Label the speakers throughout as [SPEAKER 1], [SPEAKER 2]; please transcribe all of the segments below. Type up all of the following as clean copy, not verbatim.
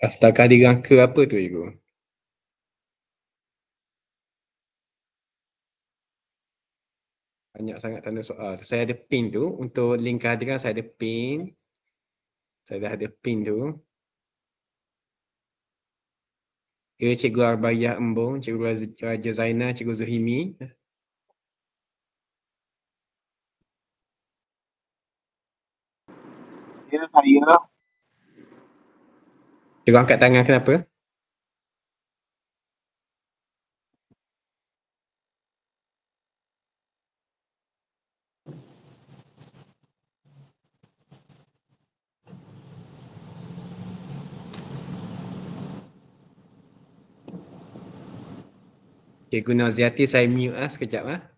[SPEAKER 1] Daftar kehadiran ke apa tu cikgu? Banyak sangat tanda soal. Saya ada pin tu. Untuk link kehadiran saya ada pin. Saya dah ada pin tu. Ya, Cikgu Arbayah Embong, Cikgu Raja Zainal, Cikgu Zuhimi.
[SPEAKER 2] Ya, saya.
[SPEAKER 1] Cikgu angkat tangan kenapa? Cikgu Nauziati saya mute sekejap .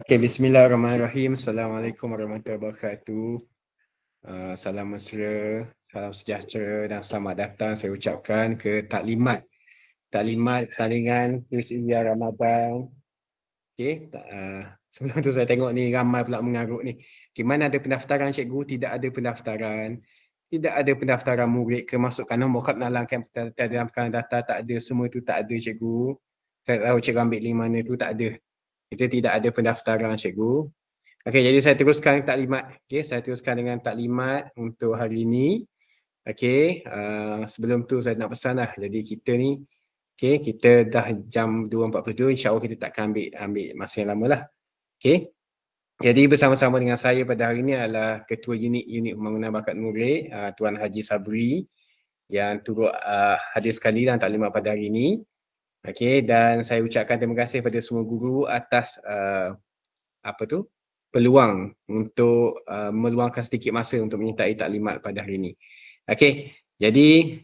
[SPEAKER 1] Okay, bismillahirrahmanirrahim. Assalamualaikum warahmatullahi wabarakatuh. Salam mesra, salam sejahtera dan selamat datang saya ucapkan ke taklimat talian kuis Ilya Ramadan. Okay, sebelum tu saya tengok ni ramai pula mengarut ni. Gimana ada pendaftaran cikgu? Tidak ada pendaftaran. Tidak ada pendaftaran murid kemasukan nombor kad menalangkan dalam data, tak ada. Semua tu tak ada cikgu. Saya tahu cikgu ambil link mana tu, tak ada. Kita tidak ada pendaftaran cikgu. Okey, jadi saya teruskan taklimat. Okey, saya teruskan dengan taklimat untuk hari ini. Okey, sebelum tu saya nak pesan lah. Jadi kita ni, okey, kita dah jam 2.42, insya-Allah kita tak akan ambil masa yang lama lah. Okey. Jadi bersama-sama dengan saya pada hari ini adalah Ketua Unit Pembangunan Bakat Murid, Tuan Haji Sabri, yang turut hadir sekali dalam taklimat pada hari ini. Okey, dan saya ucapkan terima kasih pada semua guru atas peluang untuk meluangkan sedikit masa untuk menyertai taklimat pada hari ini. Okey, jadi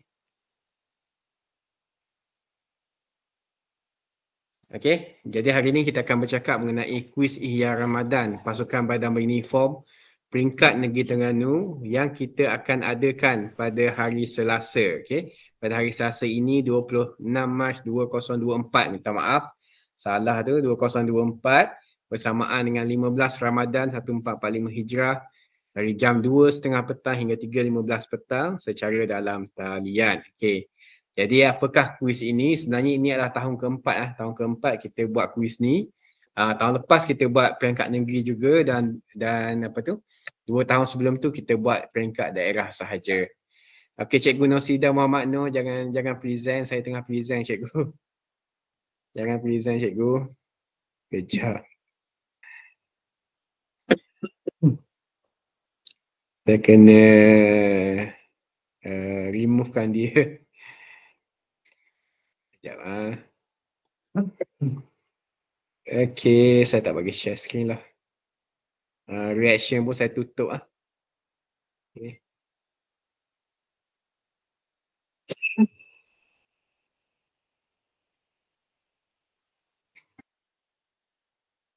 [SPEAKER 1] hari ini kita akan bercakap mengenai kuis Ihya Ramadan Pasukan Badan Beruniform Peringkat Negeri Terengganu yang kita akan adakan pada hari Selasa. Okey, pada hari Selasa ini 26 Mac 2024. Minta maaf, salah tu, 2024 bersamaan dengan 15 Ramadan 1445 Hijrah dari jam 2.30 petang hingga 3.15 petang secara dalam talian. Okey. Jadi apakah kuis ini? Sebenarnya ini adalah tahun keempat. Tahun keempat kita buat kuis ni. Tahun lepas kita buat peringkat negeri juga dan 2 tahun sebelum tu kita buat peringkat daerah sahaja. Okey, Cikgu Nosida Muhammad Noor, jangan present, saya tengah present cikgu. Jangan present cikgu. Kejap. Saya kena removekan dia. Sekejap . Okey, saya tak bagi share screen lah. Reaction pun saya tutup . Okay.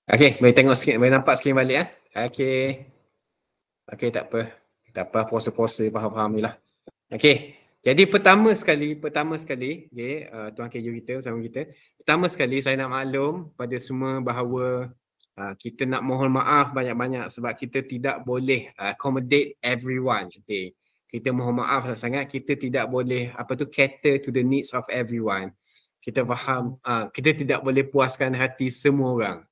[SPEAKER 1] Okey, boleh tengok skrin, boleh nampak skrin balik . Okey. Okey, tak apa. Tak apa, puasa-puasa, faham-faham ni lah. Okey, jadi pertama sekali, okay, Tuan KJ kita bersama kita. Pertama sekali saya nak maklum pada semua bahawa kita nak mohon maaf banyak-banyak sebab kita tidak boleh accommodate everyone. Okay. Kita mohon maaf sangat, kita tidak boleh cater to the needs of everyone. Kita faham, kita tidak boleh puaskan hati semua orang.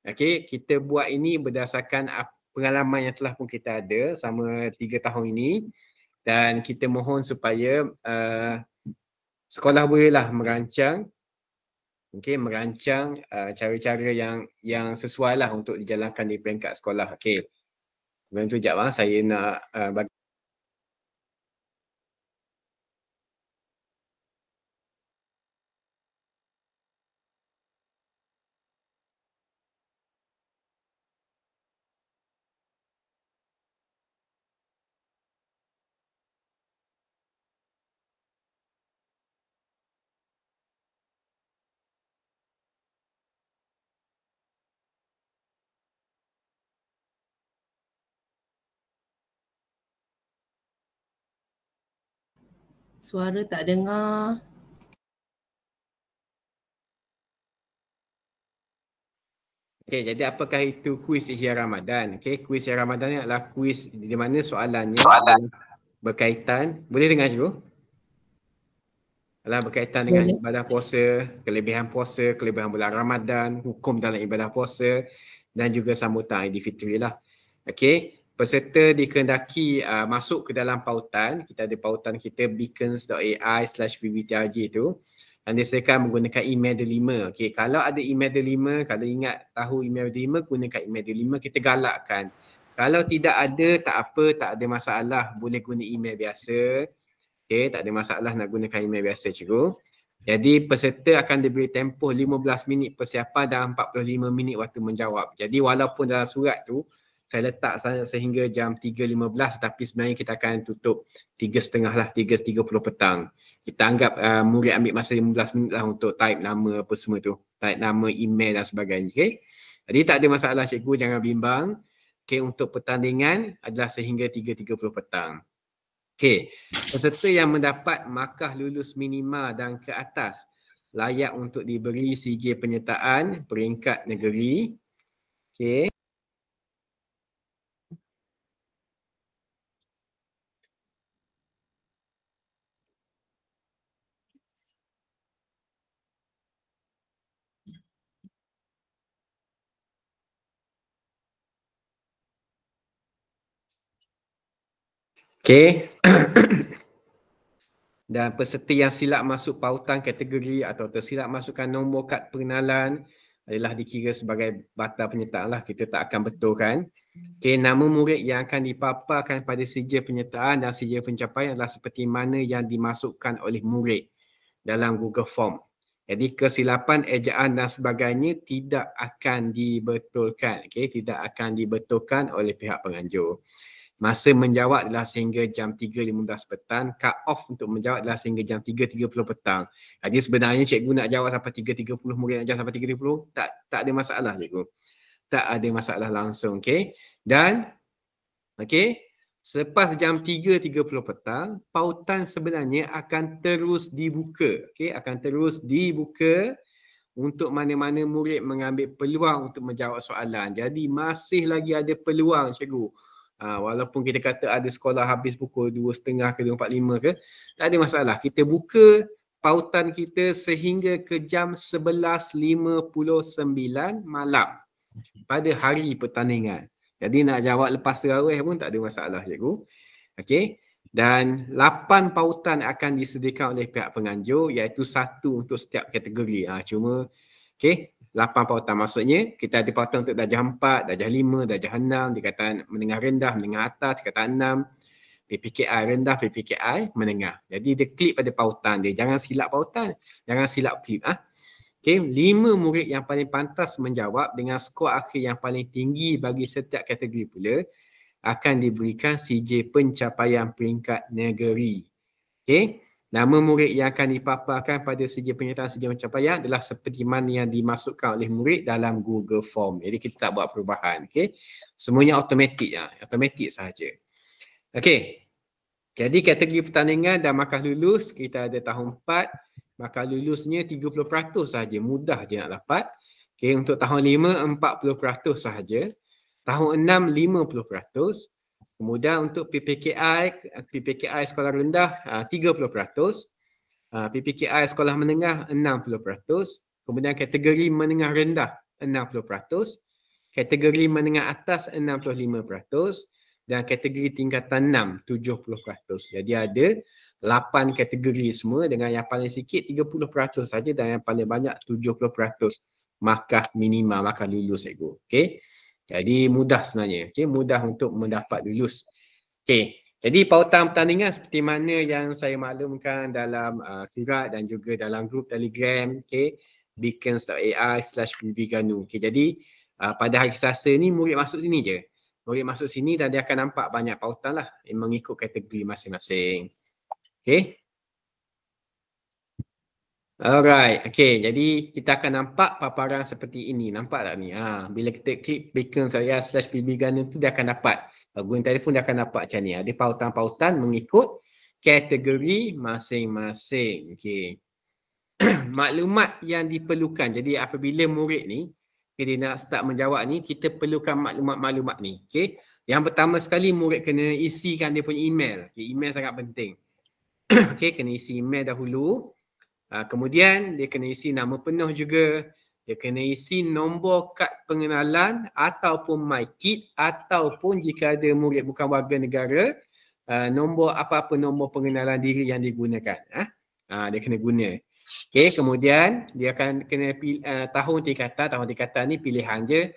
[SPEAKER 1] Okay, kita buat ini berdasarkan pengalaman yang telah pun kita ada selama 3 tahun ini. Dan kita mohon supaya sekolah bolehlah merancang cara-cara yang sesuai lah untuk dijalankan di peringkat sekolah. Okey. Sebelum tu sekejap saya nak bagi
[SPEAKER 2] Suara tak dengar.
[SPEAKER 1] Okey, jadi apakah itu kuis Ihya Ramadan? Okey, kuis Ihya Ramadan ni adalah kuis di mana soalannya berkaitan, boleh dengar cikgu? Adalah berkaitan dengan
[SPEAKER 2] Boleh.
[SPEAKER 1] ibadah puasa, kelebihan bulan Ramadan, hukum dalam ibadah puasa dan juga sambutan Aidilfitri lah. Okey, peserta dikehendaki masuk ke dalam pautan. Kita ada pautan kita beacons.ai/bbtrj tu. Dan disediakan menggunakan email delima. Okey, kalau ada email delima, kalau ingat tahu email delima, gunakan email delima, kita galakkan. Kalau tidak ada, tak apa, tak ada masalah. Boleh guna email biasa. Okey, tak ada masalah nak gunakan email biasa cikgu. Jadi peserta akan diberi tempoh 15 minit persiapan dan 45 minit waktu menjawab. Jadi walaupun dalam surat tu saya letak sehingga jam 3.15 tapi sebenarnya kita akan tutup 3.30 lah, 3.30 petang. Kita anggap murid ambil masa 15 minit lah untuk type nama apa semua tu. Type nama, email dan sebagainya. Okay? Jadi tak ada masalah cikgu, jangan bimbang. Okay, untuk pertandingan adalah sehingga 3.30 petang. Okey, peserta yang mendapat markah lulus minima dan ke atas layak untuk diberi CJ penyertaan peringkat negeri. Okey. Okey. Dan peserta yang silap masuk pautan kategori atau tersilap masukkan nombor kad pengenalan adalah dikira sebagai batal penyertaan lah. Kita tak akan betulkan. Okey, nama murid yang akan dipaparkan pada CJ penyertaan dan CJ pencapaian adalah seperti mana yang dimasukkan oleh murid dalam Google Form. Jadi kesilapan ejaan dan sebagainya tidak akan dibetulkan. Okey, tidak akan dibetulkan oleh pihak penganjur. Masa menjawab adalah sehingga jam 3.15 petang. Cut off untuk menjawab adalah sehingga jam 3.30 petang. Jadi sebenarnya cikgu nak jawab sampai 3.30, murid nak jawab sampai 3.30, tak ada masalah cikgu. Tak ada masalah langsung, okey. Dan okey, selepas jam 3.30 petang, pautan sebenarnya akan terus dibuka. Okey, akan terus dibuka untuk mana-mana murid mengambil peluang untuk menjawab soalan. Jadi masih lagi ada peluang cikgu. Walaupun kita kata ada sekolah habis pukul 2.30 ke 2.45 ke, tak ada masalah. Kita buka pautan kita sehingga ke jam 11.59 malam pada hari pertandingan. Jadi nak jawab lepas tarawih pun tak ada masalah cikgu. Okey. Dan 8 pautan akan disediakan oleh pihak penganjur iaitu 1 untuk setiap kategori. Cuma okey, 8 pautan maksudnya kita ada pautan untuk darjah 4, darjah 5, darjah 6, dikatakan menengah rendah, menengah atas, dikatakan 6, PPKI rendah, PPKI menengah. Jadi dia klik pada pautan dia. Jangan silap pautan, jangan silap klik. Okey, 5 murid yang paling pantas menjawab dengan skor akhir yang paling tinggi bagi setiap kategori pula akan diberikan CJ pencapaian peringkat negeri. Okey, nama murid yang akan dipaparkan pada CJ penyertaan CJ pencapaian adalah seperti mana yang dimasukkan oleh murid dalam Google Form. Jadi kita tak buat perubahan. Okey, semuanya automatik sahaja. Okey, jadi kategori pertandingan dan markah lulus kita ada tahun 4. Markah lulusnya 30% sahaja, mudah je nak dapat. Okey, untuk tahun 5 40% sahaja. Tahun 6 50%. Kemudian untuk PPKI sekolah rendah 30%. PPKI sekolah menengah 60%. Kemudian kategori menengah rendah 60%. Kategori menengah atas 65%. Dan kategori tingkatan 6 70%. Jadi ada 8 kategori semua dengan yang paling sikit 30% saja dan yang paling banyak 70% markah minima, markah lulus cikgu. Okey. Jadi mudah sebenarnya. Okey, mudah untuk mendapat lulus. Okey. Jadi pautan pertandingan seperti mana yang saya maklumkan dalam surat dan juga dalam grup Telegram, okey, beacons.ai/bbganu. Okey, jadi pada hari Selasa ni murid masuk sini je. Murid masuk sini dan dia akan nampak banyak pautan lah yang mengikut kategori masing-masing. Okey. Alright, okay. Jadi kita akan nampak paparan seperti ini. Nampak tak ni? Bila kita klik beacons.ai/bbganu tu dia akan dapat. Guna telefon dia akan dapat macam ni. Ada pautan-pautan mengikut kategori masing-masing. Okey. Maklumat yang diperlukan. Jadi apabila murid ni dia nak start menjawab ni, kita perlukan maklumat-maklumat ni. Okey. Yang pertama sekali murid kena isikan dia punya email. Okay, email sangat penting. Okey, kena isi email dahulu. Kemudian dia kena isi nama penuh juga. Dia kena isi nombor kad pengenalan ataupun MyKit, ataupun jika ada murid bukan warga negara, nombor apa-apa nombor pengenalan diri yang digunakan. Dia kena guna. Okey, kemudian dia akan kena pilih tahun tingkatan ni pilihan je.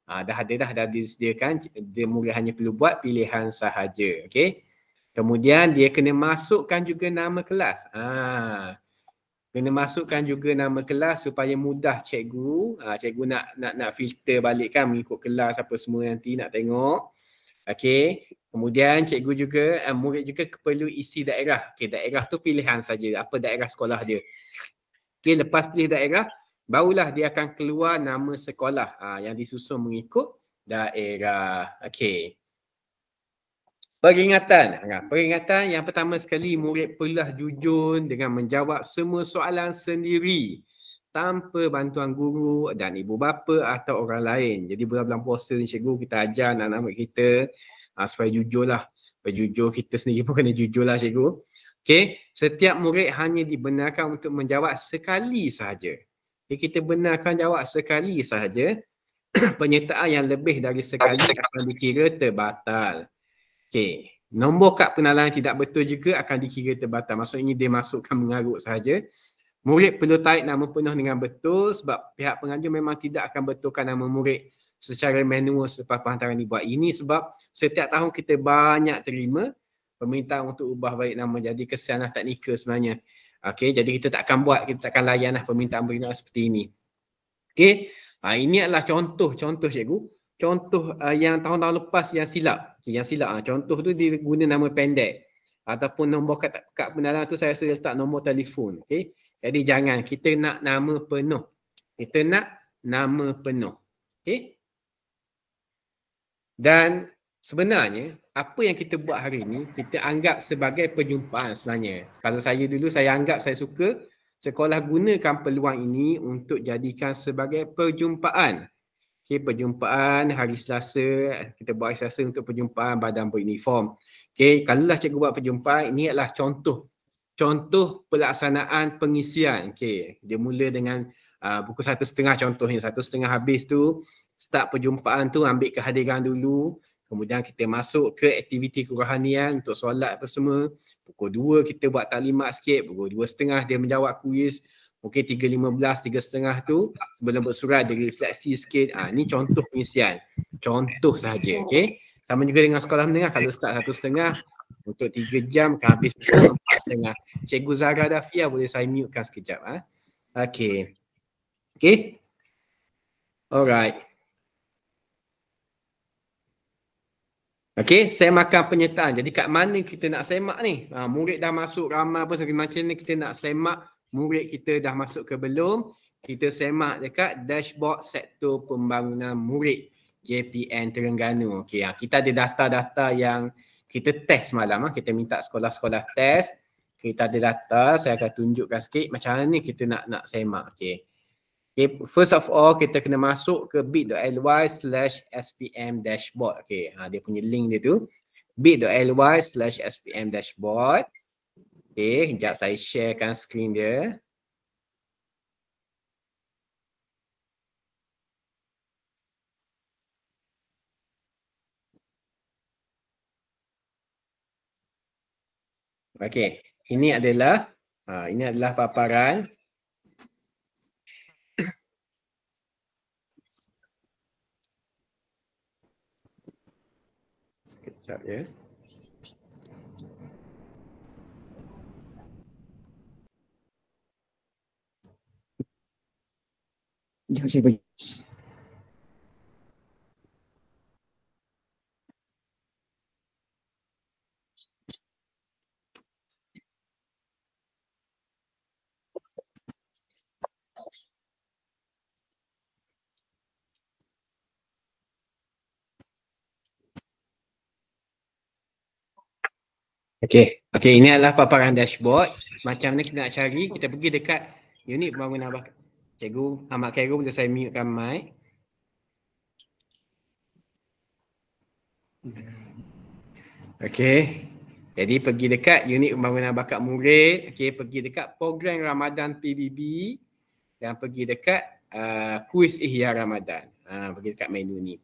[SPEAKER 1] Dah disediakan, dia murid hanya perlu buat pilihan sahaja. Okey. Kemudian dia kena masukkan juga nama kelas. Kena masukkan juga nama kelas supaya mudah cikgu. Cikgu nak filter balik kan, mengikut kelas apa semua nanti nak tengok. Okey. Kemudian cikgu juga, murid juga perlu isi daerah. Okey, daerah tu pilihan saja. Apa daerah sekolah dia. Okey, lepas pilih daerah, barulah dia akan keluar nama sekolah yang disusun mengikut daerah. Okey. Peringatan yang pertama sekali, murid perlulah jujur dengan menjawab semua soalan sendiri tanpa bantuan guru dan ibu bapa atau orang lain. Jadi bulan-bulan puasa ni cikgu kita ajar anak-anak murid kita supaya jujurlah. Supaya jujur, kita sendiri pun kena jujurlah cikgu. Okey, setiap murid hanya dibenarkan untuk menjawab sekali sahaja. Okay, kita benarkan jawab sekali sahaja. Penyertaan yang lebih dari sekali akan dikira terbatal. Okey, nombor kad pengenalan yang tidak betul juga akan dikira terbatal. Maksudnya dia masukkan mengarut sahaja. Murid perlu tarik nama penuh dengan betul sebab pihak pengajar memang tidak akan betulkan nama murid secara manual selepas penghantaran dibuat. Ini sebab setiap tahun kita banyak terima permintaan untuk ubah balik nama, jadi kesianlah teknikal sebenarnya. Okey, jadi kita tak akan buat, kita tak akan layanlah permintaan seperti ini. Okey, ini adalah contoh cikgu. Contoh yang tahun-tahun lepas yang silap. Contoh tu dia guna nama pendek ataupun nombor kad pengenalan tu saya rasa letak nombor telefon. Okey. Jadi jangan, kita nak nama penuh. Kita nak nama penuh. Okey. Dan sebenarnya apa yang kita buat hari ini kita anggap sebagai perjumpaan sebenarnya. Kalau saya dulu, saya anggap, saya suka sekolah gunakan peluang ini untuk jadikan sebagai perjumpaan. Okay, perjumpaan hari Selasa, kita buat hari Selasa untuk perjumpaan badan beruniform. Okay, kalaulah cikgu buat perjumpaan, ini adalah contoh pelaksanaan pengisian. Okay, dia mula dengan pukul 1:30 contohnya, 1:30 habis tu, start perjumpaan tu, ambil kehadiran dulu. Kemudian kita masuk ke aktiviti kerohanian untuk solat apa semua. Pukul 2 kita buat taklimat sikit, pukul 2:30 dia menjawab kuis. Mungkin 3:15, 3:30 tu sebelum bersurat dia refleksi sikit. Ini contoh pengisian. Contoh sahaja. Okay. Sama juga dengan sekolah menengah. Kalau start 1:30 untuk 3 jam, kan habis 4:30. Cikgu Zahra Dafia boleh saya mutekan sekejap. Okay. Okay. Alright. Okay, semakan penyertaan. Jadi kat mana kita nak semak ni? Murid dah masuk ramai apa macam ni, kita nak semak murid kita dah masuk ke belum? Kita semak dekat dashboard sektor pembangunan murid JPN Terengganu. Okay, kita ada data-data yang kita test malam. Kita minta sekolah-sekolah test. Kita ada data, saya akan tunjukkan sikit macam mana ni kita nak semak. Okay. Okay, first of all kita kena masuk ke bit.ly/spm dashboard. Okay, dia punya link dia tu bit.ly/spm dashboard. Okay, sekejap saya sharekan skrin dia. Okay, ini adalah paparan. Sekejap ya. Sekejap saya bagi. Okey, ini adalah paparan dashboard. Macam mana kita nak cari, kita pergi dekat unit pembangunan bakat. Cikgu Ahmad Khairul, boleh saya mutekan mic? Okey. Jadi pergi dekat unit pembangunan bakat murid, okey, pergi dekat program Ramadan PBB dan pergi dekat kuis Ihya Ramadan. Pergi dekat menu ni.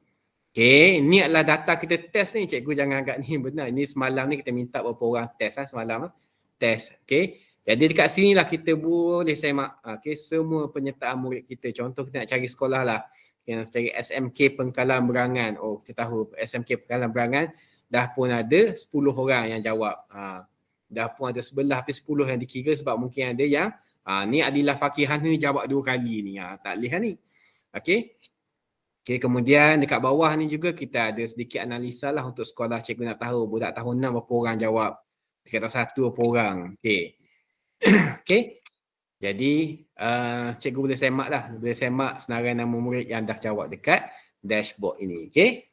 [SPEAKER 1] Okey, ni adalah data kita test ni. Cikgu jangan agak ni benar. Ini semalam ni kita minta berapa orang test semalam test. Okey. Jadi dekat sini lah kita boleh semak semua penyertaan murid kita. Contoh kita nak cari sekolah lah. Yang cari SMK Pengkalan Berangan. Oh, kita tahu SMK Pengkalan Berangan dah pun ada 10 orang yang jawab. Dah pun ada 11 tapi 10 yang dikira sebab mungkin ada yang ni Adilah Fakihana jawab 2 kali ni. Tak boleh ni. Okey. Okey, kemudian dekat bawah ni juga kita ada sedikit analisa lah untuk sekolah. Cikgu nak tahu budak tahun 6 berapa orang jawab. Dekat tahun 1 berapa orang. Okey. Okey. Jadi cikgu boleh semak lah. Boleh semak senarai nama murid yang dah jawab dekat dashboard ini. Okey.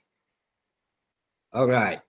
[SPEAKER 1] Alright.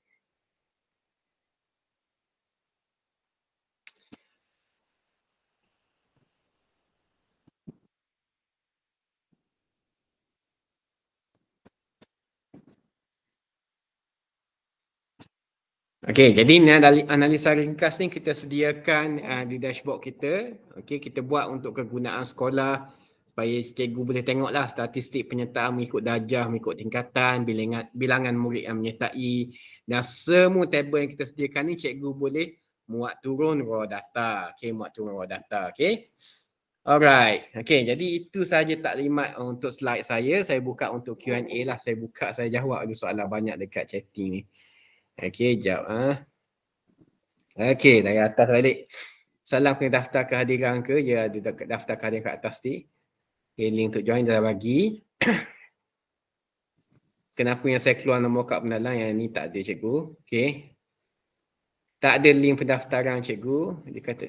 [SPEAKER 1] Okey, jadi ni analisa ringkas ni kita sediakan di dashboard kita. Okey, kita buat untuk kegunaan sekolah supaya cikgu boleh tengoklah statistik penyertaan mengikut darjah, mengikut tingkatan, bilangan murid yang menyertai dan semua tabel yang kita sediakan ni cikgu boleh muat turun raw data. Okey, muat turun raw data. Okey. Alright. Okey, jadi itu sahaja taklimat untuk slide saya. Saya buka untuk Q&A lah. Saya jawab ada soalan banyak dekat chatting ni. Okey, jawab. Okey, dari atas balik. Salam kena daftar kehadiran ke? Ya, ada daftar kehadiran kat atas ni. Okay, link untuk join dah bagi. Kenapa yang saya keluar nombor kad penalang yang ni tak ada cikgu? Okey. Tak ada link pendaftaran cikgu. Dia kata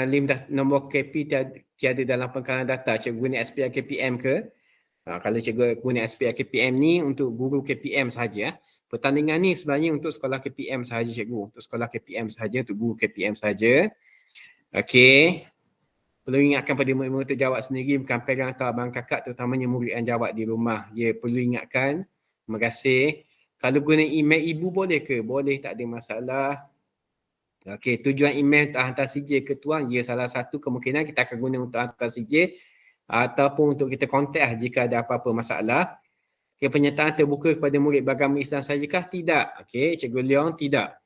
[SPEAKER 1] link nombor KP tiada dalam pengkalan data. Cikgu guna SPR KPM ke? Kalau cikgu guna SPR KPM ni untuk guru KPM sahaja. Pertandingan ni sebenarnya untuk sekolah KPM sahaja cikgu. Untuk sekolah KPM sahaja, untuk guru KPM sahaja. Okey. Perlu ingatkan pada murid-murid itu jawab sendiri, bukan pegang atau abang kakak, terutamanya murid yang jawab di rumah. Ya, perlu ingatkan. Terima kasih. Kalau guna email ibu boleh ke? Boleh, tak ada masalah. Okey, tujuan email untuk hantar CJ ke tuan, ya salah satu kemungkinan kita akan guna untuk hantar CJ ataupun untuk kita kontak jika ada apa-apa masalah. Okey, penyertaan terbuka kepada murid beragama Islam sahajakah? Tidak. Okey, Cikgu Leong, tidak.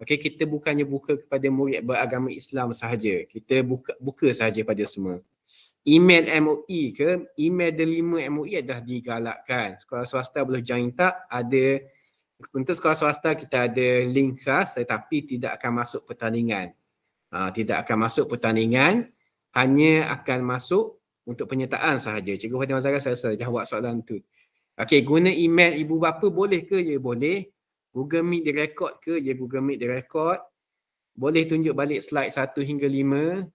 [SPEAKER 1] Okey, kita bukannya buka kepada murid beragama Islam sahaja. Kita buka sahaja pada semua. Email MOE ke? Email delima MOE dah digalakkan. Sekolah swasta boleh join tak? Ada. Untuk sekolah swasta kita ada link khas tetapi tidak akan masuk pertandingan. Tidak akan masuk pertandingan. Hanya akan masuk untuk penyertaan sahaja. Cikgu Fatimah Zahra, saya jawab soalan tu. Okey, guna email ibu bapa boleh ke? Ya, boleh. Google Meet direkod ke? Ya, Google Meet direkod. Boleh tunjuk balik slide 1 hingga 5.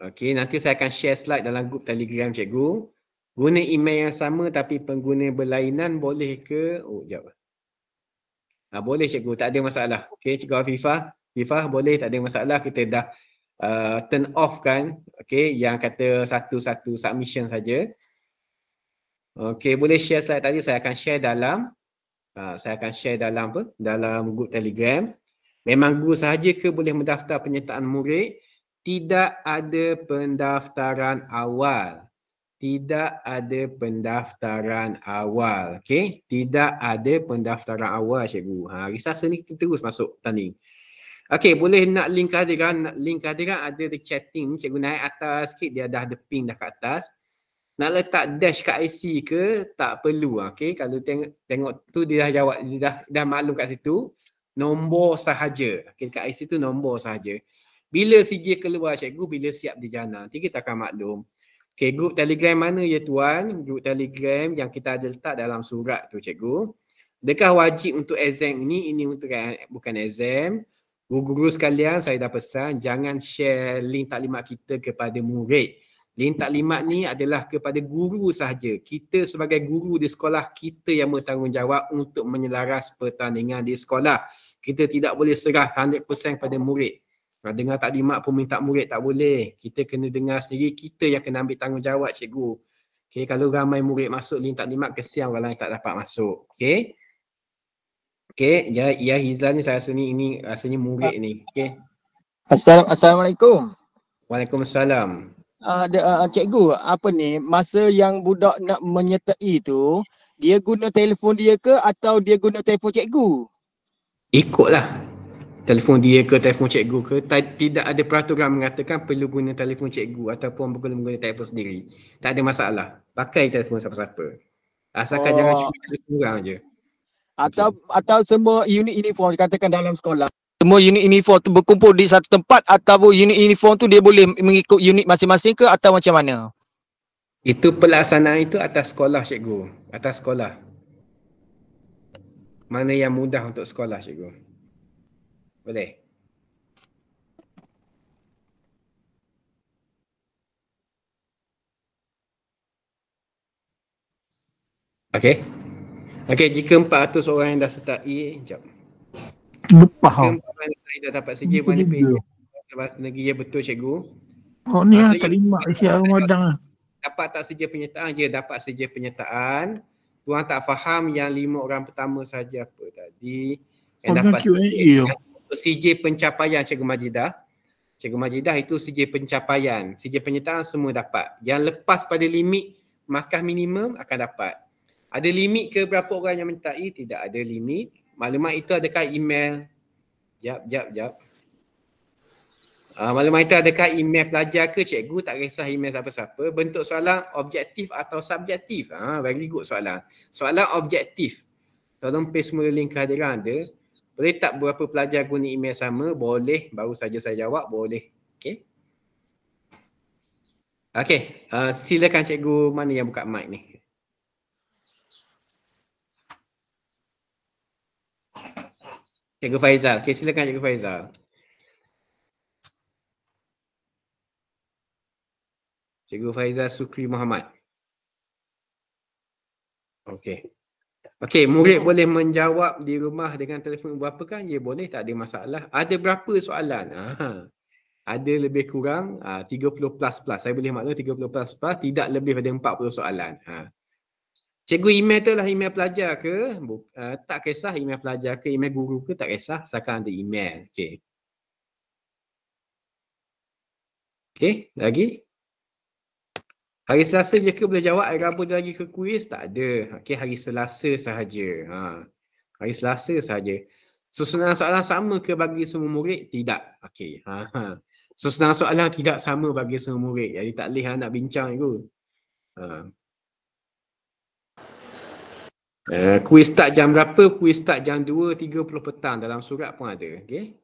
[SPEAKER 1] Okey, nanti saya akan share slide dalam grup Telegram cikgu. Guna email yang sama tapi pengguna berlainan boleh ke? Oh, jawab. Boleh cikgu, tak ada masalah. Okey, cikgu Afifah boleh, tak ada masalah. Kita dah turn off kan. Okey, yang kata satu-satu submission saja. Okey, boleh share slide tadi, saya akan share dalam dalam grup Telegram. Memang guru sahaja ke boleh mendaftar penyertaan murid? Tidak ada pendaftaran awal. Tidak ada pendaftaran awal. Okey, tidak ada pendaftaran awal cikgu. Risasa ni terus masuk tanding. Okey, boleh nak link kehadiran? Link kehadiran ada di chatting. Cikgu naik atas sikit, dia dah ada ping dah kat atas. Nak letak dash kat IC ke? Tak perlu. Okey, kalau tengok tu dia dah jawab, dia dah maklum kat situ. Nombor sahaja. Okey, kat IC tu nombor sahaja. Bila CJ keluar cikgu, bila siap dijana, nanti kita akan maklum. Okey, grup Telegram mana ya tuan? Grup Telegram yang kita ada letak dalam surat tu cikgu. Adakah wajib untuk exam ini? Ini untuk bukan exam. Guru-guru sekalian, saya dah pesan jangan share link taklimat kita kepada murid. Link taklimat ni adalah kepada guru sahaja. Kita sebagai guru di sekolah, kita yang bertanggungjawab untuk menyelaras pertandingan di sekolah. Kita tidak boleh serah 100% pada murid. Dengar taklimat pun minta murid tak boleh. Kita kena dengar sendiri, kita yang kena ambil tanggungjawab cikgu. Okay, kalau ramai murid masuk link taklimat, kesian orang lain tak dapat masuk. Okay. Okay, ya Hizal ni saya rasa ini rasanya murid ni. Okay.
[SPEAKER 2] Assalamualaikum.
[SPEAKER 1] Waalaikumsalam.
[SPEAKER 2] Cikgu, apa ni, masa yang budak nak menyertai tu, dia guna telefon dia ke atau dia guna telefon cikgu?
[SPEAKER 1] Ikutlah. Telefon dia ke telefon cikgu ke, tidak ada peraturan mengatakan perlu guna telefon cikgu ataupun perlu guna telefon sendiri. Tak ada masalah. Pakai telefon siapa-siapa. Asalkan jangan curi telefon orang je.
[SPEAKER 2] Atau semua unit uniform dikatakan dalam sekolah, semua unit uniform tu berkumpul di satu tempat, atau unit uniform tu dia boleh mengikut unit masing-masing ke atau macam mana?
[SPEAKER 1] Itu pelaksanaan itu atas sekolah cikgu. Atas sekolah. Mana yang mudah untuk sekolah cikgu. Boleh? Okey. Okey, jika 400 orang yang dah sertai, sekejap.
[SPEAKER 3] Faham.
[SPEAKER 1] Jika 400 orang yang dah dapat CJ, mana PJ? Negeri ya betul cikgu.
[SPEAKER 3] Oh ni lah taklimat Isyak Ramadan.
[SPEAKER 1] Dapat tak CJ penyertaan? Ya, dapat CJ penyertaan. Tuan tak faham yang 5 orang pertama saja apa tadi. Yang dapat CJ pencapaian Cikgu Majidah. Cikgu Majidah itu CJ pencapaian. CJ penyertaan semua dapat. Yang lepas pada limit markah minimum akan dapat. Ada limit ke berapa orang yang menyertai? Tidak ada limit. Maklumat itu adakah email? Jap. Maklumat itu adakah email pelajar ke cikgu? Tak kisah email siapa-siapa. Bentuk soalan objektif atau subjektif? Very good soalan. Soalan objektif. Tolong paste semula link kehadiran ada. Boleh tak beberapa pelajar guna email sama? Boleh. Baru saja saya jawab. Boleh. Okey. Okey. Silakan cikgu mana yang buka mic ni. Cikgu Faizal. Okey, silakan Cikgu Faizal. Cikgu Faizal Sukri Muhammad. Okey. Okey, murid boleh menjawab di rumah dengan telefon berapa kan? Ya boleh, tak ada masalah. Ada berapa soalan? Ada lebih kurang 30 plus. Saya boleh maklum 30 plus, tidak lebih pada 40 soalan. Cikgu email tu lah email pelajar ke? Tak kisah email pelajar ke, email guru ke, tak kisah. Asalkan ada email. Okey. Okey, lagi? Hari Selasa je ke boleh jawab? Hari Rabu lagi ke kuis? Tak ada. Okey, hari Selasa sahaja. Hari Selasa sahaja. Susunan soalan sama ke bagi semua murid? Tidak. Okey. Susunan soalan tidak sama bagi semua murid. Jadi tak boleh nak bincang itu. Kuis start jam berapa? Kuis start jam 2.30 petang. Dalam surat pun ada. Okey.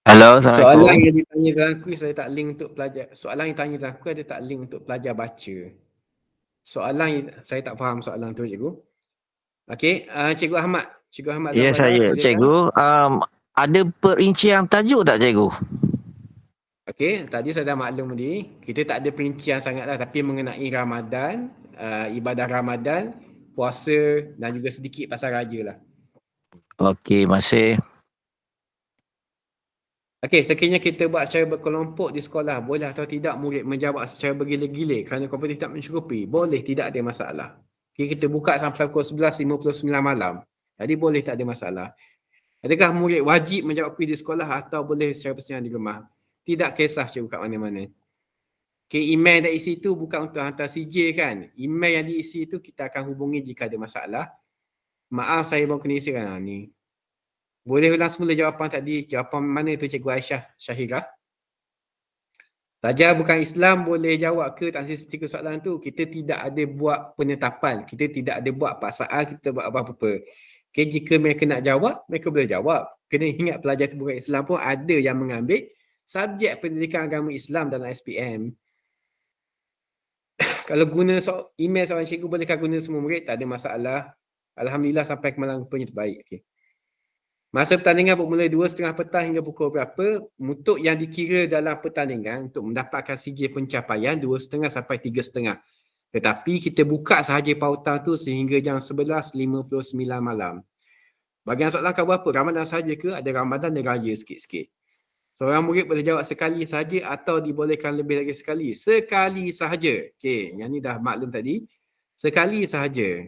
[SPEAKER 4] Halo, Assalamualaikum.
[SPEAKER 1] Soalan yang ditanya dalam kuis ada tak link untuk pelajar? Soalan yang ditanya dalam kuis ada tak link untuk pelajar baca? Soalan saya tak faham soalan tu cikgu. Okey, Cikgu Ahmad. Cikgu Ahmad.
[SPEAKER 4] Ya, saya. Cikgu, ada perincian tajuk tak cikgu?
[SPEAKER 1] Okey, tadi saya dah maklum tadi. Kita tak ada perincian sangatlah, tapi mengenai Ramadan, ibadah Ramadan, puasa dan juga sedikit pasal raja lah.
[SPEAKER 4] Okey, masih.
[SPEAKER 1] Okey, sekiranya kita buat secara berkelompok di sekolah, boleh atau tidak murid menjawab secara bergila-gila kerana kompetisi tak mencukupi? Boleh, tidak ada masalah. Okay, kita buka sampai pukul 11.59 malam. Jadi boleh, tak ada masalah. Adakah murid wajib menjawab kuis di sekolah atau boleh secara persenjataan di rumah? Tidak kisah cikgu kat mana-mana. Okay, email yang diisi itu bukan untuk hantar CJ kan? Email yang diisi itu kita akan hubungi jika ada masalah. Maaf saya baru kena isikan ni. Boleh ulang semula jawapan tadi. Jawapan mana tu Cikgu Aisyah Syahirah? Pelajar bukan Islam boleh jawab ke tak setiap soalan tu? Kita tidak ada buat penetapan. Kita tidak ada buat paksaan, kita buat apa-apa. Okay, jika mereka nak jawab, mereka boleh jawab. Kena ingat pelajar bukan Islam pun ada yang mengambil subjek pendidikan agama Islam dalam SPM. Kalau guna email seorang cikgu, bolehkah guna semua murid? Tak ada masalah. Alhamdulillah sampai ke malam rupanya terbaik. Okay. Masa pertandingan bermula 2:30 petang hingga pukul berapa? Untuk yang dikira dalam pertandingan untuk mendapatkan CJ pencapaian 2:30 sampai 3:30. Tetapi kita buka sahaja pautan tu sehingga jam 11:59 malam. Bahagian soalan kau berapa? Ramadan sahaja ke? Ada Ramadan dan Raya sikit-sikit. Seorang murid boleh jawab sekali sahaja atau dibolehkan lebih dari sekali? Sekali sahaja. Okey, yang ni dah maklum tadi. Sekali sahaja.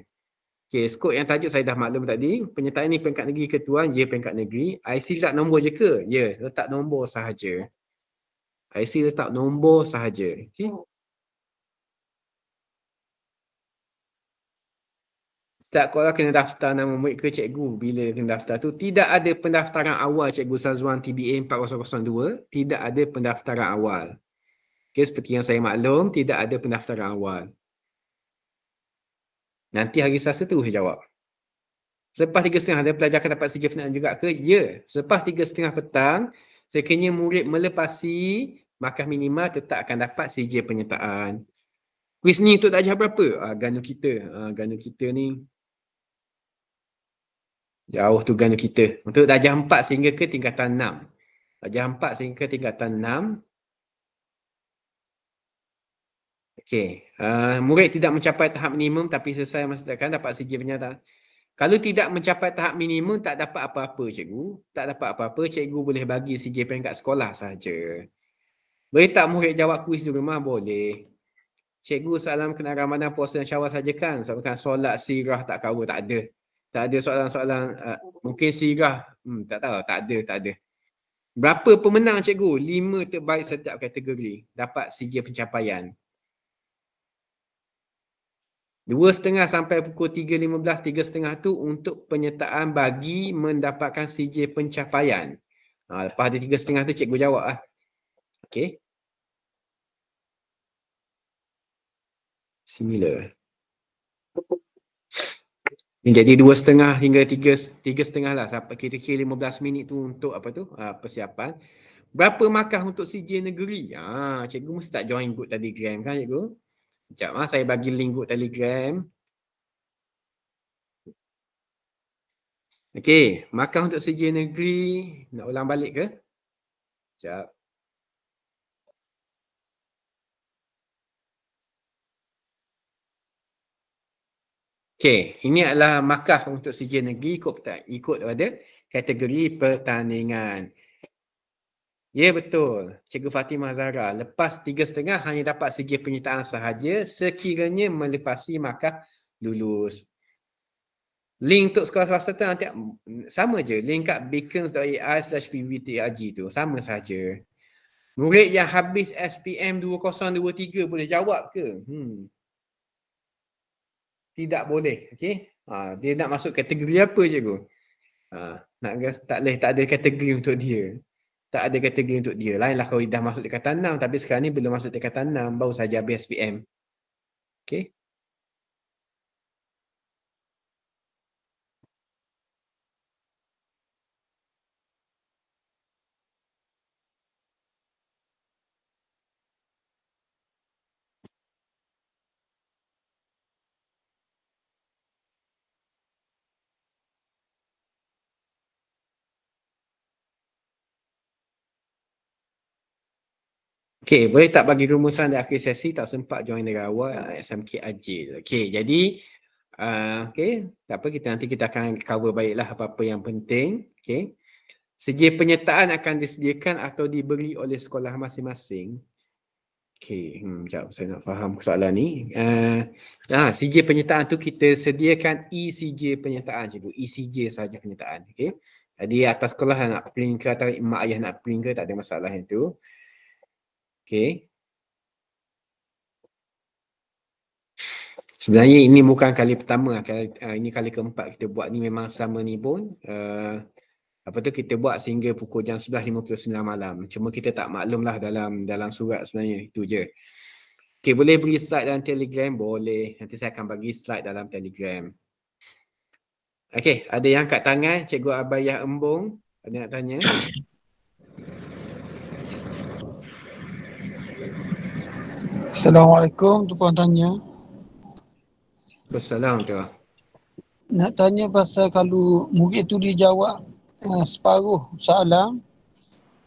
[SPEAKER 1] Okey, skop yang tajuk saya dah maklum tadi. Penyertaan ni peringkat negeri ke tuan? Ya, peringkat negeri. IC letak nombor je ke? Ya, letak nombor sahaja. IC letak nombor sahaja. Okey. Setiap sekolah kena daftar nama murid ke cikgu bila kena daftar tu. Tidak ada pendaftaran awal cikgu Sazwan TBA 4002. Tidak ada pendaftaran awal. Okey, seperti yang saya maklum, tidak ada pendaftaran awal. Nanti hari Selasa terus jawab. Selepas 3:30 ada pelajar akan dapat CJ pendataan juga ke? Ya. Selepas 3:30 petang, sekiranya murid melepasi markah minimal tetap akan dapat CJ penyertaan. Kuis ni untuk darjah berapa? Ganu kita. Ganu kita ni jauh tu ganu kita. Untuk darjah 4 sehingga ke tingkatan 6. Darjah 4 sehingga ke tingkatan 6. Okey. Murid tidak mencapai tahap minimum tapi selesai masa tekan dapat CJ penyertaan. Kalau tidak mencapai tahap minimum, tak dapat apa-apa cikgu. Tak dapat apa-apa, cikgu boleh bagi CJ peringkat sekolah sahaja. Boleh tak murid jawab kuis di rumah? Boleh. Cikgu salam kenal Ramadan puasa dan Syawal saja kan? Soalkan solat sirah tak cover, tak ada. Tak ada soalan-soalan, mungkin sirah, tak tahu, tak ada. Berapa pemenang cikgu? 5 terbaik setiap kategori. Dapat CJ pencapaian. 2:30 sampai pukul 3:15, 3:30 tu untuk penyertaan bagi mendapatkan CJ pencapaian. Lepas ada 3:30 tu cikgu jawab lah. Okey. Similar. Jadi 2:30 hingga 3:30 lah. Sampai kira-kira 15 minit tu untuk apa tu? Persiapan. Berapa markah untuk CJ negeri? Cikgu mesti tak join group Telegram kan cikgu? Sekejap, saya bagi link group Telegram. Okey, markah untuk CJ negeri. Nak ulang balik ke? Sekejap. Okey, ini adalah markah untuk CJ negeri ikut daripada kategori pertandingan. Ya betul, Cikgu Fatimah Zahra. Lepas 3:30 hanya dapat CJ penyertaan sahaja sekiranya melepasi markah lulus. Link untuk sekolah swasta tu nanti sama je. Link kat beacons.ai/pbtrg tu. Sama saja. Murid yang habis SPM 2023 boleh jawab ke? Tidak boleh. Okey. Dia nak masuk kategori apa cikgu? Tak ada kategori untuk dia. Tak ada kategori untuk dia. Lainlah kalau dah masuk tingkatan 6 tapi sekarang ni belum masuk tingkatan 6 baru saja habis SPM. Okey. Okey, boleh tak bagi rumusan di akhir sesi? Tak sempat join dari awal SMK Ajil. Okey, jadi okey, tak apa, nanti kita akan cover baiklah apa-apa yang penting. Okey. CJ penyertaan akan disediakan atau diberi oleh sekolah masing-masing. Okey, sekejap saya nak faham soalan ni. CJ penyertaan tu kita sediakan ECJ penyertaan cikgu. ECJ saja penyertaan. Okey. Jadi atas sekolah nak print ke atau mak ayah nak print ke tak ada masalah itu. Okey. Sebenarnya ini bukan kali pertama, ini kali keempat kita buat ni, memang sama ni pun. Kita buat sehingga pukul jam 11:59 malam. Cuma kita tak maklumlah dalam surat sebenarnya, itu je. Okey, boleh beri slide dalam Telegram? Boleh. Nanti saya akan bagi slide dalam Telegram. Okey, ada yang angkat tangan, Cikgu Abayah Embong. Ada nak tanya?
[SPEAKER 5] Assalamualaikum, tuan tanya.
[SPEAKER 1] Assalamualaikum.
[SPEAKER 5] Nak tanya pasal kalau murid tu dia jawab separuh soalan,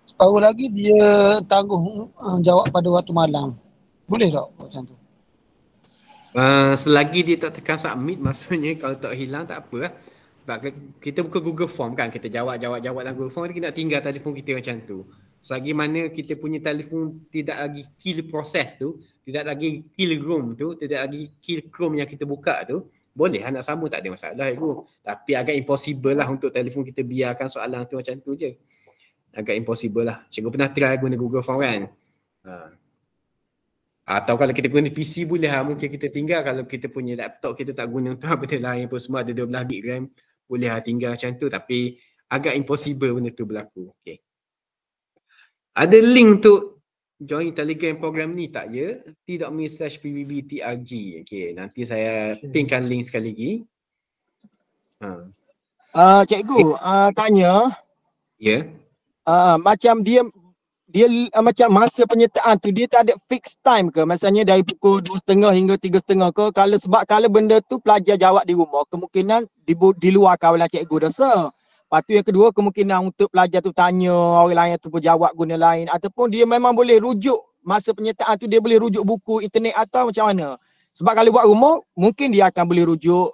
[SPEAKER 5] separuh lagi dia tangguh jawab pada waktu malam. Boleh tak macam tu?
[SPEAKER 1] Selagi dia tak tekan submit, maksudnya kalau tak hilang tak apa lah. Sebab kita buka Google Form kan, kita jawab dalam Google Form, kita nak tinggal telefon kita macam tu. Selagi mana kita punya telefon tidak lagi kill proses tu, tidak lagi kill room tu, tidak lagi kill Chrome yang kita buka tu, boleh lah nak sambung, tak ada masalah itu. Tapi agak impossible lah untuk telefon kita biarkan soalan tu macam tu je. Agak impossible lah. Cikgu pernah try guna Google Form kan. Atau kalau kita guna PC boleh lah, mungkin kita tinggal. Kalau kita punya laptop kita tak guna untuk benda lain pun, semua ada 12 GB RAM, boleh lah tinggal macam tu. Tapi agak impossible benda tu berlaku. Okay. Ada link untuk join Telegram program ni tak ya? t.me/pbbtrg. Okay, nanti saya pinkan link sekali lagi.
[SPEAKER 2] Cikgu, tanya.
[SPEAKER 1] Ya.
[SPEAKER 2] Macam dia macam masa penyertaan tu dia tak ada fixed time ke? Maksudnya dari pukul 2.30 hingga 3.30 ke? Kalau benda tu pelajar jawab di rumah, kemungkinan di luar kawalan cikgu rasa. Lepas tu yang kedua, kemungkinan untuk pelajar tu tanya orang lain tu berjawab guna lain, ataupun dia memang boleh rujuk masa penyertaan tu, dia boleh rujuk buku internet atau macam mana? Sebab kalau buat rumah, mungkin dia akan boleh rujuk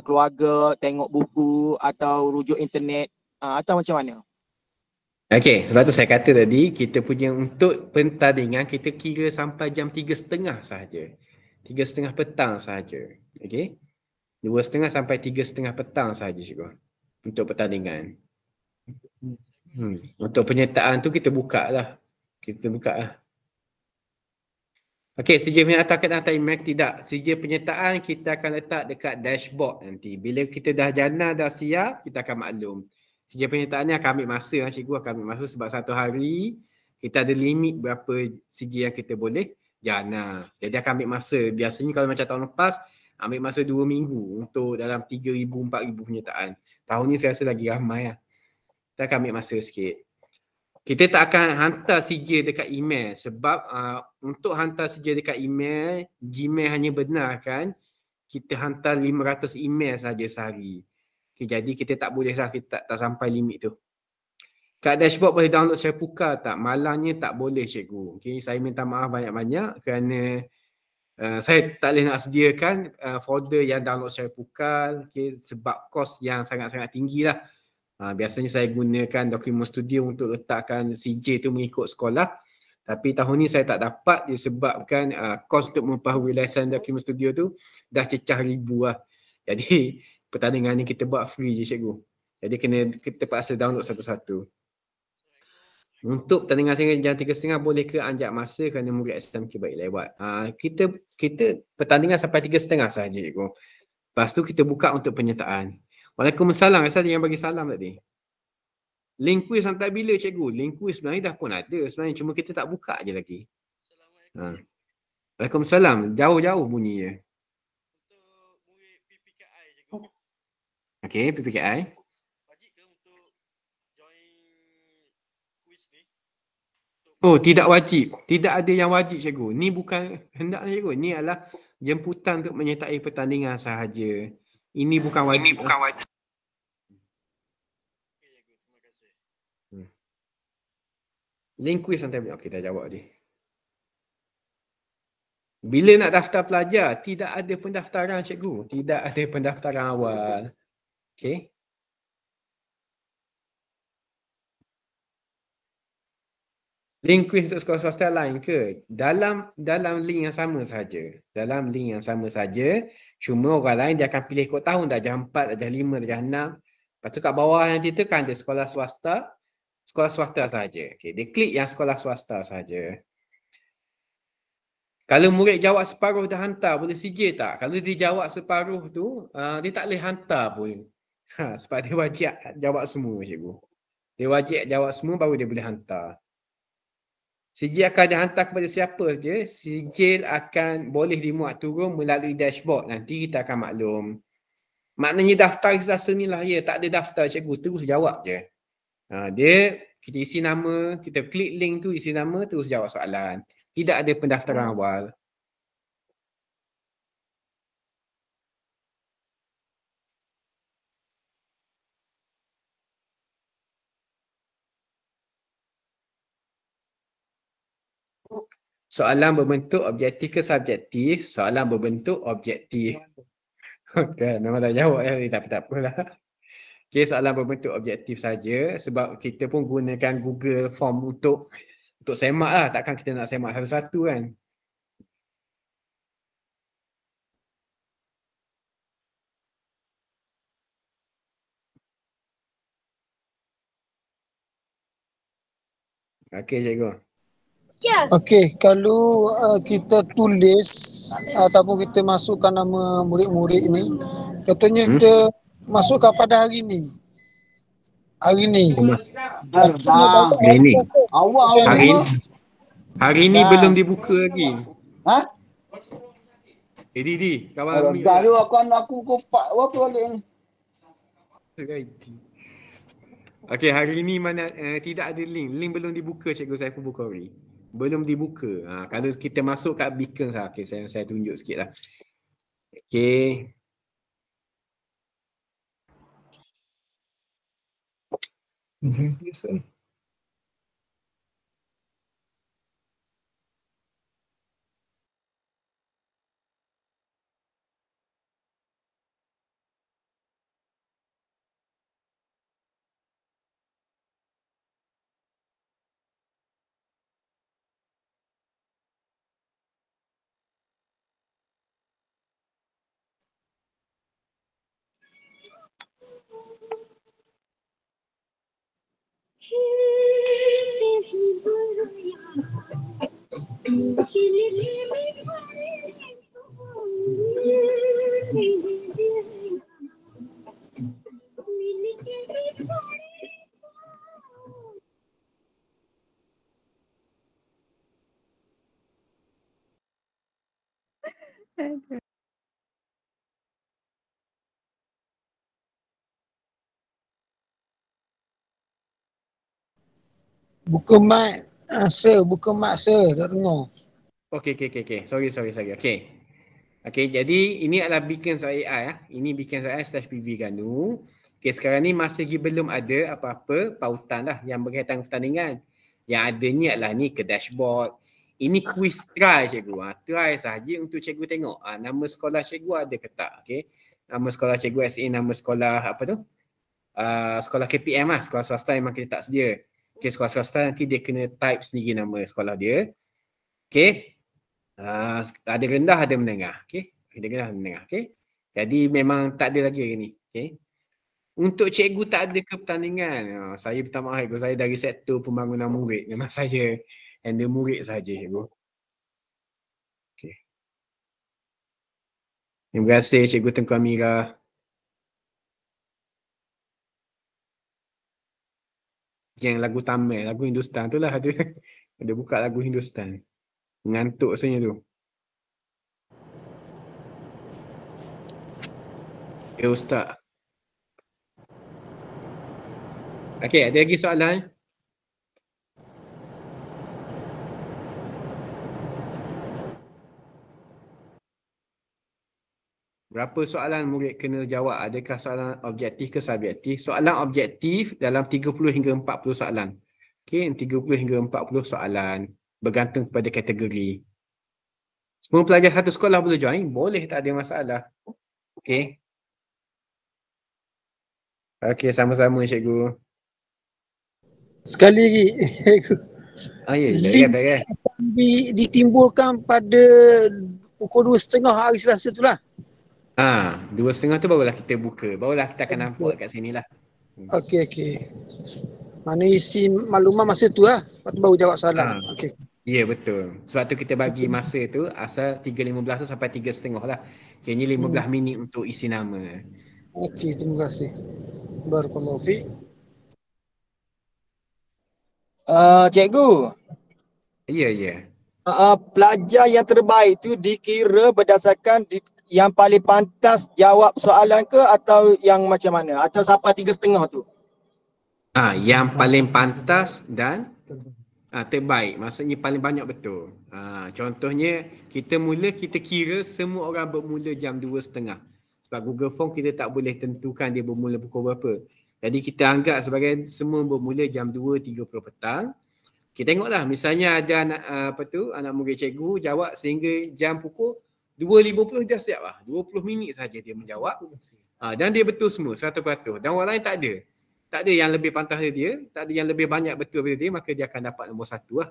[SPEAKER 2] keluarga, tengok buku atau rujuk internet atau macam mana?
[SPEAKER 1] Okey, sebab tu saya kata tadi, kita punya untuk pertandingan, kita kira sampai jam 3.30 sahaja. 3.30 petang sahaja. Okey. 2.30 sampai 3.30 petang sahaja cikgu. Untuk pertandingan. Untuk penyertaan tu kita buka lah. Okey, sijil penyertaan akan hantar email tidak. Sijil penyertaan kita akan letak dekat dashboard nanti. Bila kita dah jana, dah siap, kita akan maklum. Sijil penyertaan ni akan ambil masa, cikgu akan ambil masa sebab satu hari kita ada limit berapa sijil yang kita boleh jana. Jadi akan ambil masa. Biasanya kalau macam tahun lepas, ambil masa 2 minggu untuk dalam 3,000, 4,000 penyertaan. Tahun ni saya rasa lagi ramai lah. Kita akan ambil masa sikit. Kita tak akan hantar sijil dekat email sebab untuk hantar sijil dekat email, Gmail hanya benarkan kita hantar 500 email saja sehari. Okay, jadi kita tak boleh lah, kita tak sampai limit tu. Kat dashboard boleh download share pukal tak? Malangnya tak boleh cikgu. Okay, saya minta maaf banyak-banyak kerana saya tak boleh nak sediakan folder yang download share pukal, okay, sebab kos yang sangat-sangat tinggi lah. Biasanya saya gunakan Document Studio untuk letakkan CJ tu mengikut sekolah. Tapi tahun ni saya tak dapat disebabkan kos untuk memperbaharui lesen Document Studio tu dah cecah 1,000 lah. Jadi pertandingan ni kita buat free je cikgu. Jadi kita paksa download satu-satu. Untuk pertandingan sehingga jam 3.30 boleh ke anjak masa kerana murid SMK baik lewat. Kita pertandingan sampai 3.30 sahaja cikgu. Lepas tu kita buka untuk penyertaan. Waalaikumsalam. Rasa ada yang bagi salam tadi. Link quiz sampai bila cikgu? Link quiz sebenarnya dah pun ada. Sebenarnya cuma kita tak buka je lagi. Waalaikumsalam. Jauh-jauh bunyi je. Okey, PPKI. Wajib ke untuk join quiz ni? Oh, tidak wajib. Tidak ada yang wajib cikgu. Ni bukan hendak cikgu. Ni adalah jemputan untuk menyertai pertandingan sahaja. Ini bukan wajib. Link quiz nanti ambil. Okey, dah jawab dia. Bila nak daftar pelajar? Tidak ada pendaftaran cikgu. Tidak ada pendaftaran awal. Okey. Link quiz untuk sekolah swasta lain ke? Dalam link yang sama saja. Dalam link yang sama saja. Cuma orang lain dia akan pilih ikut tahun. Darjah 4, darjah 5, darjah 6. Lepas tu kat bawah yang dia tekan dia sekolah swasta. Sekolah swasta saja. Okey, dia klik yang sekolah swasta saja. Kalau murid jawab separuh dah hantar, boleh sijil tak? Kalau dia jawab separuh tu, dia tak boleh hantar pun. Sebab dia wajib jawab semua cikgu. Dia wajib jawab semua baru dia boleh hantar. Sijil akan dihantar kepada siapa saja. Sijil akan boleh dimuat turun melalui dashboard. Nanti kita akan maklum. Maknanya daftar rasa ni lah ya. Tak ada daftar cikgu, terus jawab je. Kita isi nama, kita klik link tu, isi nama, terus jawab soalan. Tidak ada pendaftaran awal. Soalan berbentuk objektif ke subjektif? Soalan berbentuk objektif. Kan, memang dah jawab ya, tapi tak apalah. Okay, soalan berbentuk objektif saja sebab kita pun gunakan Google Form untuk semak lah. Takkan kita nak semak satu-satu kan. Okey, cikgu.
[SPEAKER 5] Okey, kalau kita tulis ataupun kita masukkan nama murid-murid ni, contohnya kita masukkan pada hari ni. Hari ni.
[SPEAKER 1] Hari ni. Hari ni belum dibuka lagi.
[SPEAKER 6] Ha?
[SPEAKER 1] Di, kawan
[SPEAKER 6] Dah tu aku kopak apa balik ni.
[SPEAKER 1] Okey, hari ni mana tidak ada link. Link belum dibuka, Cikgu Saiful Bukhari. Belum dibuka. Kalau kita masuk kat Beacon lah. Okey, saya tunjuk sikit lah. Okey.
[SPEAKER 5] Buka mic, sir. Buka mic, sir. Tak dengar.
[SPEAKER 1] Okey. Sorry. Okey. Okey, jadi ini adalah Beacons.ai . Ini Beacons.ai /PV Ganu. Okey, sekarang ni masih lagi belum ada apa-apa pautan lah yang berkaitan pertandingan. Yang adanya adalah ni ke dashboard. Ini quiz try, cikgu. Try sahaja untuk cikgu tengok. Nama sekolah cikgu ada ke tak? Okey. Nama sekolah cikgu SA, nama sekolah apa tu? Sekolah KPM lah. Sekolah swasta memang kita tak sedia. Okey, sekolah swasta nanti dia kena type sendiri nama sekolah dia. Okey. Ada rendah, ada menengah. Okey. Ada rendah, ada menengah. Okey. Jadi memang tak ada lagi hari ni. Okey. Untuk cikgu tak ada ke pertandingan. Saya minta maaf, cikgu. Saya dari sektor pembangunan murid. Memang saya handle murid saja, cikgu. Okey. Terima kasih Cikgu Tengku Amira. Yang lagu Tamil, lagu Hindustan tu lah ada. Ada buka lagu Hindustan. Ngantuk sebenarnya tu. Ya Ustaz. Okey, ada lagi soalan? Berapa soalan murid kena jawab? Adakah soalan objektif ke subjektif? Soalan objektif dalam 30 hingga 40 soalan. Okey, 30 hingga 40 soalan. Bergantung kepada kategori. Semua pelajar satu sekolah boleh join? Boleh, tak ada masalah. Okey. Okey, sama-sama cikgu.
[SPEAKER 5] Sekali lagi.
[SPEAKER 1] Ya, beres.
[SPEAKER 5] Ditimbulkan pada pukul 2.30 hari Selasa tu lah.
[SPEAKER 1] 2.30 tu barulah kita buka. Barulah kita akan nampak kat sini lah.
[SPEAKER 5] Okey. Mana isi maklumat masa tu lah. Lepas tu baru jawab soalan. Okey.
[SPEAKER 1] Ya, betul. Sebab tu kita bagi masa tu asal 3.15 tu sampai 3.30 lah. Kayaknya 15 minit untuk isi nama.
[SPEAKER 5] Okey, terima kasih. Barakallahu fiik.
[SPEAKER 2] Cikgu.
[SPEAKER 1] Ya.
[SPEAKER 2] Pelajar yang terbaik tu dikira berdasarkan yang paling pantas jawab soalan ke atau yang macam mana? Atau sampai 3.30 tu?
[SPEAKER 1] Yang paling pantas dan terbaik. Maksudnya paling banyak betul. Contohnya kita kira semua orang bermula jam 2.30. Sebab Google Form kita tak boleh tentukan dia bermula pukul berapa. Jadi kita anggap sebagai semua bermula jam 2.30 petang. Kita tengoklah misalnya ada anak anak murid cikgu jawab sehingga jam pukul 2.50 dia siap lah. 20 minit saja dia menjawab. Dan dia betul semua 100%. Dan orang lain tak ada. Tak ada yang lebih pantas dari dia, tak ada yang lebih banyak betul daripada dia, maka dia akan dapat nombor 1 lah.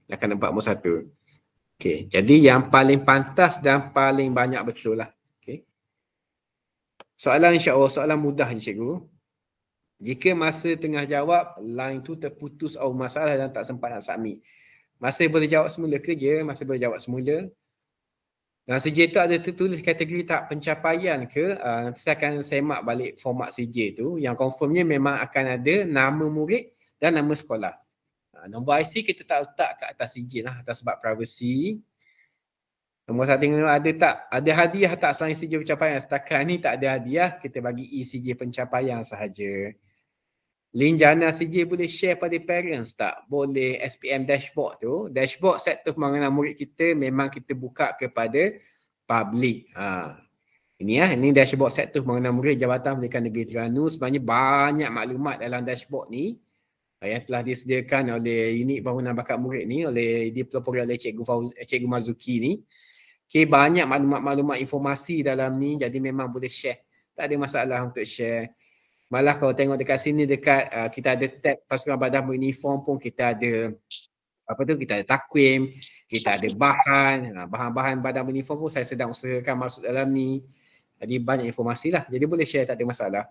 [SPEAKER 1] Dia akan dapat nombor 1. Okey, jadi yang paling pantas dan paling banyak betul lah. Okey. Soalan insya-Allah soalan mudah je cikgu. Jika masa tengah jawab, line tu terputus atau masalah dan tak sempat nak submit. Masih boleh jawab semula ke je? Masih boleh jawab semula. Dan CJ tu ada tertulis kategori tak pencapaian ke? Nanti saya akan semak balik format CJ tu. Yang confirmnya memang akan ada nama murid dan nama sekolah. Nombor IC kita tak letak kat atas CJ lah atas sebab privacy. Nombor satu tengok ada tak? Ada hadiah tak selain CJ pencapaian? Setakat ni tak ada hadiah. Kita bagi CJ pencapaian sahaja. Link jana CJ boleh share pada parents tak? Boleh. SPM dashboard tu. Dashboard sektor pembangunan murid kita memang kita buka kepada public. Ini dashboard sektor pembangunan murid Jabatan Pendidikan Negeri Terengganu. Sebenarnya banyak maklumat dalam dashboard ni yang telah disediakan oleh unit pembangunan bakat murid ni, dipelopori oleh Cikgu Mazuki ni. Okay, banyak maklumat-maklumat informasi dalam ni, jadi memang boleh share. Tak ada masalah untuk share. Malah kalau tengok dekat sini kita ada tab pasukan badan beruniform pun kita ada kita ada takwim, kita ada bahan-bahan badan beruniform pun saya sedang usahakan masuk dalam ni. Jadi banyak informasi lah. Jadi boleh share, tak ada masalah.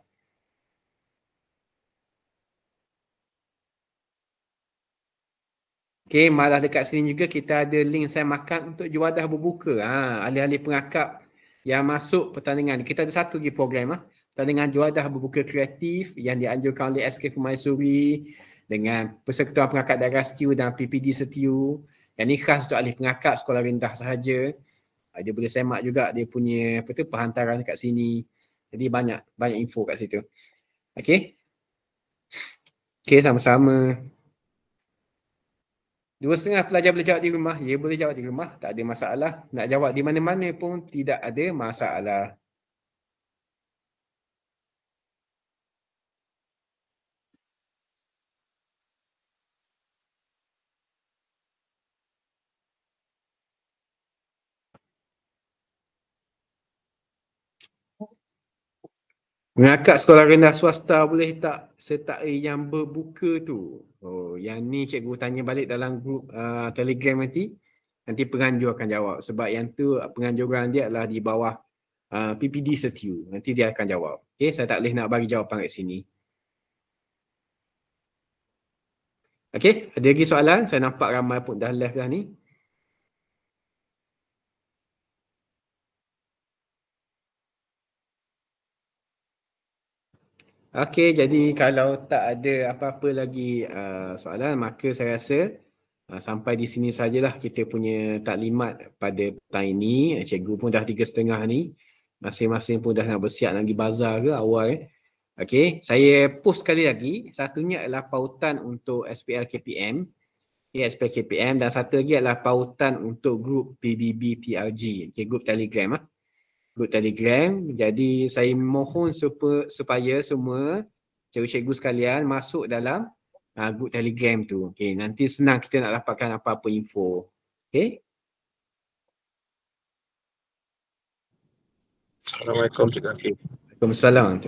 [SPEAKER 1] Okay, malah dekat sini juga kita ada link saya makan untuk juadah berbuka. Ahli-ahli pengakap yang masuk pertandingan. Kita ada satu lagi program pertandingan juadah berbuka kreatif yang dianjurkan oleh SK Permaisuri dengan Persekutuan Pengakap Daerah Setiu dan PPD Setiu. Yang ni khas untuk ahli pengakap sekolah rendah sahaja. Dia boleh semak juga dia punya perhantaran kat sini. Jadi banyak info kat situ. Okey. Okey, sama-sama. 2.5 pelajar boleh jawab di rumah. Ya, boleh jawab di rumah. Tak ada masalah. Nak jawab di mana-mana pun tidak ada masalah. Pengakap sekolah rendah swasta boleh tak sertai yang berbuka tu? Yang ni cikgu tanya balik dalam grup Telegram nanti. Nanti penganjur akan jawab. Sebab yang tu penganjuran dia adalah di bawah PPD Setiu. Nanti dia akan jawab. Okay, saya tak boleh nak bagi jawapan kat sini. Okay, ada lagi soalan? Saya nampak ramai pun dah live dah ni. Okey, jadi kalau tak ada apa-apa lagi soalan, maka saya rasa sampai di sini sajalah kita punya taklimat pada petang ini. Cikgu pun dah 3.30 ni. Masing-masing pun dah nak bersiap nak pergi bazar ke awal. Okey, saya post sekali lagi. Satunya adalah pautan untuk SPL KPM. SPL KPM dan satu lagi adalah pautan untuk grup PBB TRG. Okay, grup Telegram grup Telegram. Jadi saya mohon supaya semua cikgu-cikgu sekalian masuk dalam grup Telegram tu. Okay, nanti senang kita nak dapatkan apa-apa info. Okay.
[SPEAKER 7] Assalamualaikum Cikgu Hafiz.
[SPEAKER 1] Waalaikumsalam.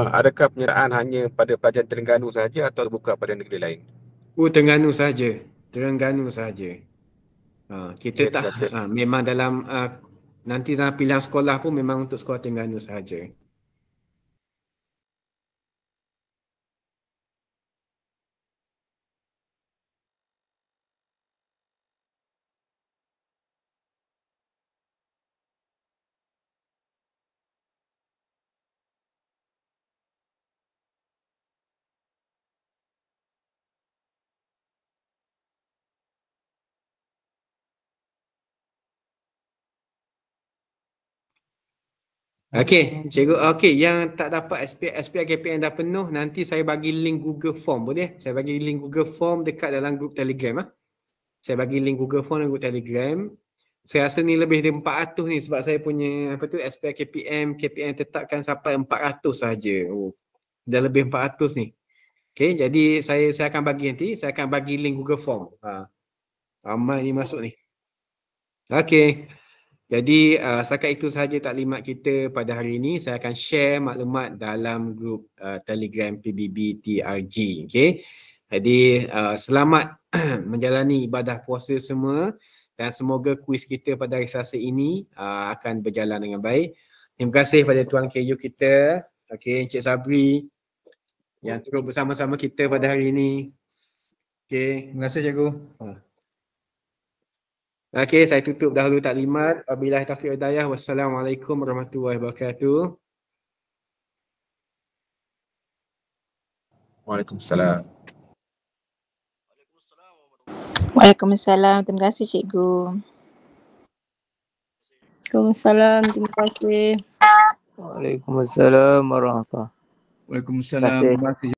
[SPEAKER 7] Adakah penyertaan hanya pada pelajar Terengganu sahaja atau terbuka pada negeri lain?
[SPEAKER 1] Terengganu sahaja. Terengganu sahaja. Kita tak memang dalam nanti dalam pilihan sekolah pun memang untuk sekolah Terengganu sahaja. Okey, cikgu. Okey, yang tak dapat SPL KPM dah penuh, nanti saya bagi link Google Form, boleh? Saya bagi link Google Form dekat dalam grup Telegram. Saya bagi link Google Form dan grup Telegram. Saya rasa ni lebih dari 400 ni sebab saya punya SPL KPM tetapkan sampai 400 saja. Dah lebih 400 ni. Okey, jadi saya akan bagi nanti, saya akan bagi link Google Form. Ramai ni masuk ni. Okey. Jadi setakat itu sahaja taklimat kita pada hari ini. Saya akan share maklumat dalam grup Telegram PBB TRG. Okey. Jadi selamat menjalani ibadah puasa semua dan semoga kuis kita pada hari Selasa ini akan berjalan dengan baik. Terima kasih pada Tuan KU kita, okey, Encik Sabri yang turut bersama-sama kita pada hari ini. Okey, terima kasih cikgu. Okey, saya tutup dahulu taklimat. Wabillahi taufiq wal hidayah. Wassalamualaikum warahmatullahi wabarakatuh.
[SPEAKER 7] Waalaikumsalam.
[SPEAKER 8] Waalaikumsalam. Terima kasih cikgu.
[SPEAKER 9] Waalaikumsalam. Terima kasih.
[SPEAKER 10] Waalaikumsalam warahmatullahi wabarakatuh.
[SPEAKER 11] Waalaikumsalam. Terima kasih.